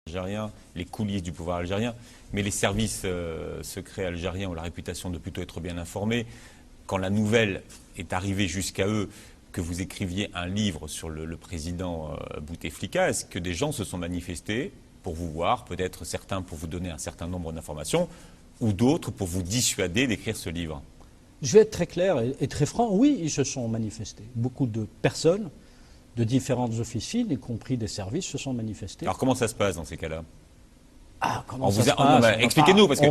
algérien, les coulisses du pouvoir algérien, mais les services secrets algériens ont la réputation de plutôt être bien informés. Quand la nouvelle est arrivée jusqu'à eux, que vous écriviez un livre sur le président Bouteflika, est-ce que des gens se sont manifestés pour vous voir, peut-être certains pour vous donner un certain nombre d'informations, ou d'autres pour vous dissuader d'écrire ce livre? Je vais être très clair et très franc, oui, ils se sont manifestés. Beaucoup de personnes de différentes officines, y compris des services, se sont manifestés. Alors comment ça se passe dans ces cas-là? Ah, comment ça se passe? Expliquez-nous, parce que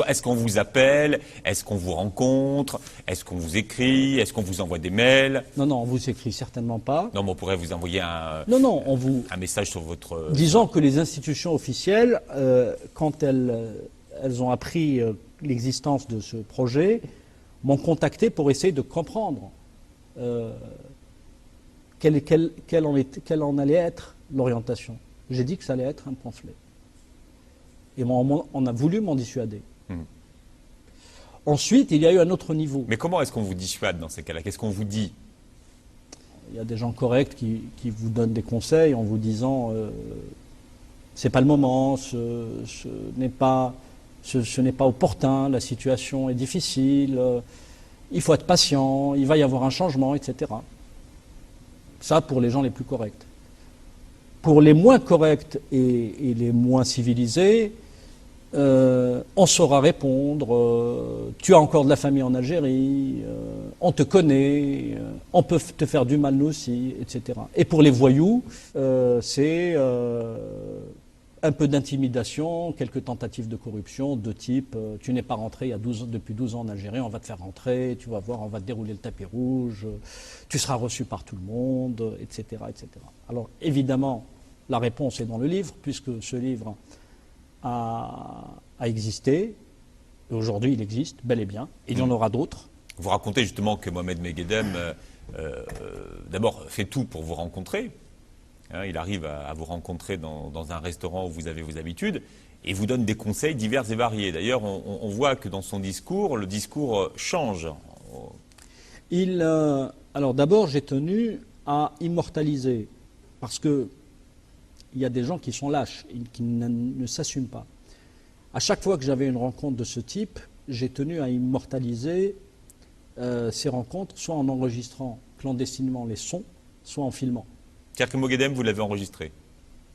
est-ce qu'on vous appelle, est-ce qu'on vous rencontre, est-ce qu'on vous écrit, est-ce qu'on vous envoie des mails? Non, on vous écrit certainement pas. Non, mais on pourrait vous envoyer un message sur votre... Disons que les institutions officielles, quand elles ont appris l'existence de ce projet, m'ont contacté pour essayer de comprendre quelle en allait être l'orientation. J'ai dit que ça allait être un pamphlet. Et on a voulu m'en dissuader. Ensuite, il y a eu un autre niveau. Mais comment est-ce qu'on vous dissuade dans ces cas-là? Qu'est-ce qu'on vous dit? Il y a des gens corrects qui vous donnent des conseils en vous disant c'est pas le moment, ce n'est pas opportun, la situation est difficile, il faut être patient, il va y avoir un changement, etc. Ça pour les gens les plus corrects. Pour les moins corrects et les moins civilisés, on saura répondre, tu as encore de la famille en Algérie, on te connaît, on peut te faire du mal nous aussi, etc. Et pour les voyous, c'est un peu d'intimidation, quelques tentatives de corruption de type tu n'es pas rentré depuis 12 ans en Algérie, on va te faire rentrer, tu vas voir, on va te dérouler le tapis rouge, tu seras reçu par tout le monde, etc., etc. Alors évidemment, la réponse est dans le livre, puisque ce livre a existé, et aujourd'hui il existe, bel et bien, et il y en aura d'autres. Vous racontez justement que Mohamed Meguedem, d'abord, fait tout pour vous rencontrer. Il arrive à vous rencontrer dans un restaurant où vous avez vos habitudes, et vous donne des conseils divers et variés. D'ailleurs, on voit que dans son discours, le discours change. Alors d'abord, j'ai tenu à immortaliser, parce que il y a des gens qui sont lâches, qui ne s'assument pas. À chaque fois que j'avais une rencontre de ce type, j'ai tenu à immortaliser ces rencontres, soit en enregistrant clandestinement les sons, soit en filmant. C'est-à-dire que Moguedem, vous l'avez enregistré?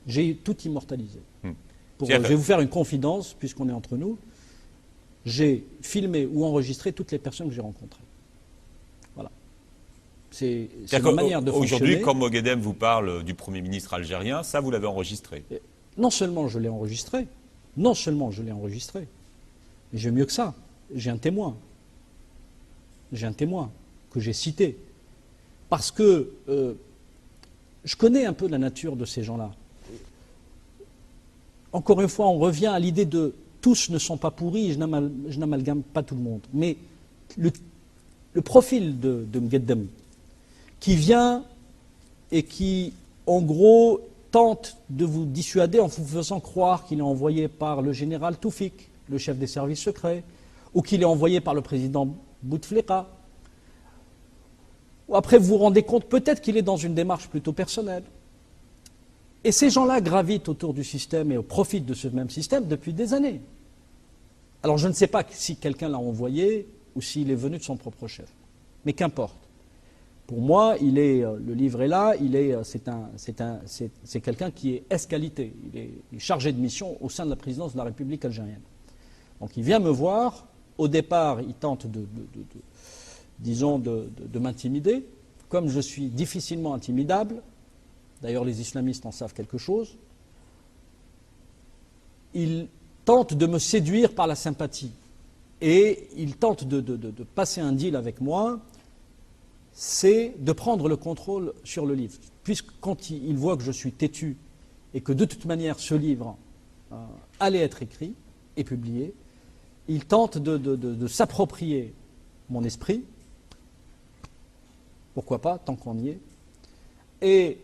J'ai tout immortalisé. Je vais vous faire une confidence, puisqu'on est entre nous. J'ai filmé ou enregistré toutes les personnes que j'ai rencontrées. Voilà. C'est une manière de fonctionner. Aujourd'hui, quand Moguedem vous parle du Premier ministre algérien, ça, vous l'avez enregistré? Non seulement je l'ai enregistré, mais j'ai mieux que ça. J'ai un témoin. J'ai un témoin que j'ai cité. Parce que je connais un peu la nature de ces gens-là. Encore une fois, on revient à l'idée de tous ne sont pas pourris, je n'amalgame pas tout le monde. Mais le profil de Meguedem, qui vient et qui, en gros, tente de vous dissuader en vous faisant croire qu'il est envoyé par le général Toufik, le chef des services secrets, ou qu'il est envoyé par le président Bouteflika. Ou après, vous vous rendez compte peut-être qu'il est dans une démarche plutôt personnelle. Et ces gens-là gravitent autour du système et profitent de ce même système depuis des années. Alors je ne sais pas si quelqu'un l'a envoyé ou s'il est venu de son propre chef. Mais qu'importe. Pour moi, le livre est là, c'est quelqu'un qui est ès-qualité. Il est chargé de mission au sein de la présidence de la République algérienne. Donc il vient me voir. Au départ, il tente de m'intimider. Comme je suis difficilement intimidable, d'ailleurs les islamistes en savent quelque chose, il tente de me séduire par la sympathie. Et il tente de passer un deal avec moi, c'est de prendre le contrôle sur le livre. Puisque quand il voit que je suis têtu et que de toute manière ce livre allait être écrit et publié, il tente de s'approprier mon esprit, pourquoi pas, tant qu'on y est, et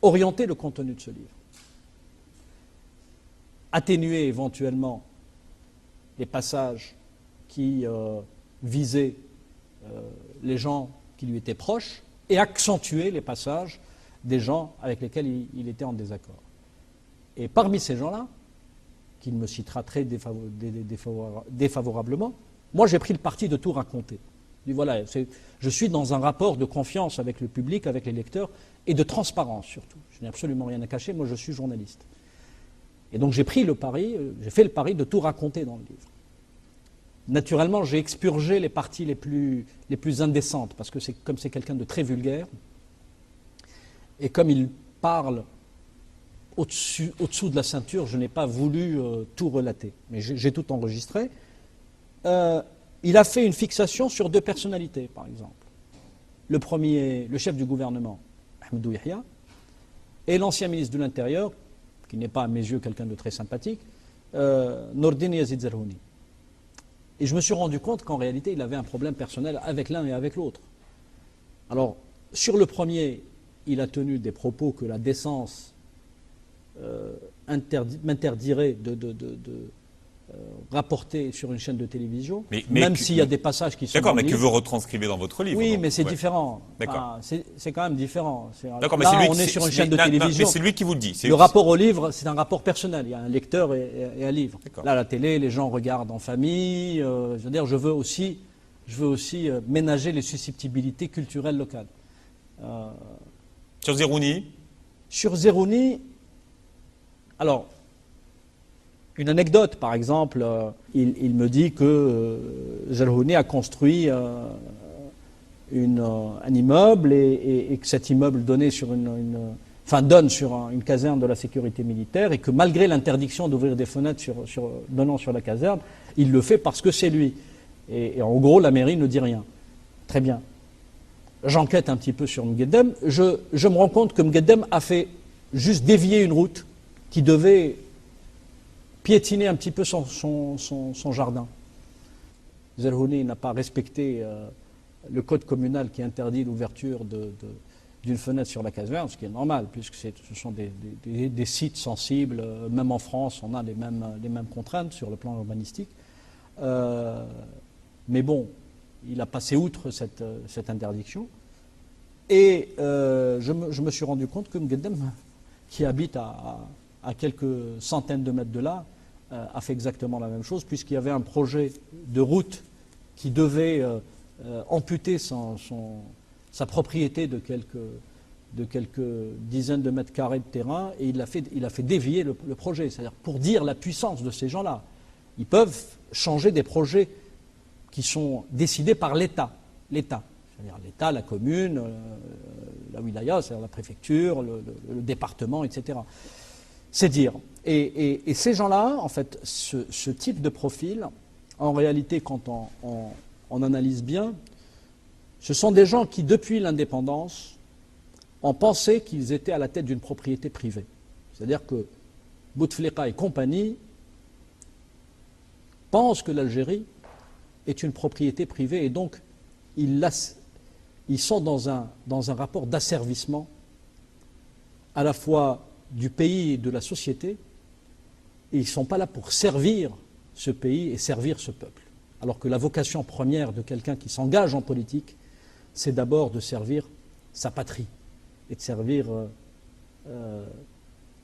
orienter le contenu de ce livre. Atténuer éventuellement les passages qui visaient les gens qui lui étaient proches et accentuer les passages des gens avec lesquels il était en désaccord. Et parmi ces gens-là, qu'il me citera très défavorablement, moi j'ai pris le parti de tout raconter. Je dis, voilà, je suis dans un rapport de confiance avec le public, avec les lecteurs, et de transparence surtout. Je n'ai absolument rien à cacher, moi je suis journaliste. Et donc j'ai fait le pari de tout raconter dans le livre. Naturellement, j'ai expurgé les parties les plus indécentes, parce que comme c'est quelqu'un de très vulgaire, et comme il parle au-dessous de la ceinture, je n'ai pas voulu tout relater. Mais j'ai tout enregistré. Il a fait une fixation sur 2 personnalités, par exemple. Le premier, le chef du gouvernement, Ahmadou Yahya, et l'ancien ministre de l'Intérieur, qui n'est pas à mes yeux quelqu'un de très sympathique, Nordin Yazid Zerhouni. Et je me suis rendu compte qu'en réalité, il avait un problème personnel avec l'un et avec l'autre. Alors, sur le premier, il a tenu des propos que la décence m'interdirait de rapporter sur une chaîne de télévision, même s'il y a des passages qui sont... D'accord, mais que vous retranscrivez dans votre livre. Oui, donc, mais c'est différent. D'accord. C'est quand même différent. D'accord, mais là, c'est lui on est sur une chaîne de télévision. Mais c'est lui qui vous le dit. Le rapport au livre, c'est un rapport personnel. Il y a un lecteur et un livre. Là, la télé, les gens regardent en famille. Je veux dire, je veux aussi ménager les susceptibilités culturelles locales. Sur Zerhouni? Sur Zerhouni, alors, une anecdote, par exemple, il me dit que Zerhouni a construit un immeuble et que cet immeuble donne sur une caserne de la sécurité militaire et que malgré l'interdiction d'ouvrir des fenêtres donnant sur la caserne, il le fait parce que c'est lui. Et en gros, la mairie ne dit rien. Très bien. J'enquête un petit peu sur Mgueddem. Je me rends compte que Mgueddem a fait juste dévier une route qui devait piétiner un petit peu son jardin. Zerhouni n'a pas respecté le code communal qui interdit l'ouverture d'une fenêtre sur la caserne, ce qui est normal, puisque ce sont des sites sensibles. Même en France, on a les mêmes contraintes sur le plan urbanistique. Mais bon, il a passé outre cette interdiction. Et je me suis rendu compte que Mgueddem, qui habite à quelques centaines de mètres de là, a fait exactement la même chose, puisqu'il y avait un projet de route qui devait amputer sa propriété de quelques dizaines de mètres carrés de terrain, et il a fait dévier le projet. C'est-à-dire pour dire la puissance de ces gens-là. Ils peuvent changer des projets qui sont décidés par l'État. C'est-à-dire l'État, la commune, la wilaya, c'est-à-dire la préfecture, le département, etc. C'est dire. Et ces gens-là, en fait, ce type de profil, en réalité, quand on analyse bien, ce sont des gens qui, depuis l'indépendance, ont pensé qu'ils étaient à la tête d'une propriété privée. C'est-à-dire que Bouteflika et compagnie pensent que l'Algérie est une propriété privée et donc ils sont dans un rapport d'asservissement à la fois du pays et de la société, et ils ne sont pas là pour servir ce pays et servir ce peuple. Alors que la vocation première de quelqu'un qui s'engage en politique, c'est d'abord de servir sa patrie et de servir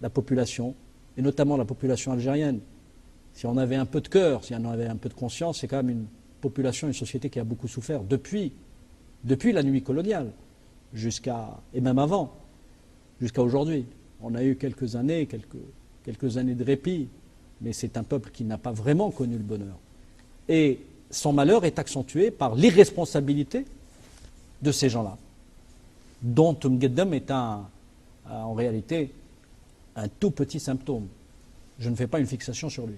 la population, et notamment la population algérienne. Si on avait un peu de cœur, si on avait un peu de conscience, c'est quand même une population, une société qui a beaucoup souffert depuis la nuit coloniale, et même avant, jusqu'à aujourd'hui. On a eu quelques années de répit, mais c'est un peuple qui n'a pas vraiment connu le bonheur. Et son malheur est accentué par l'irresponsabilité de ces gens-là, dont Mgueddem est en réalité un tout petit symptôme. Je ne fais pas une fixation sur lui.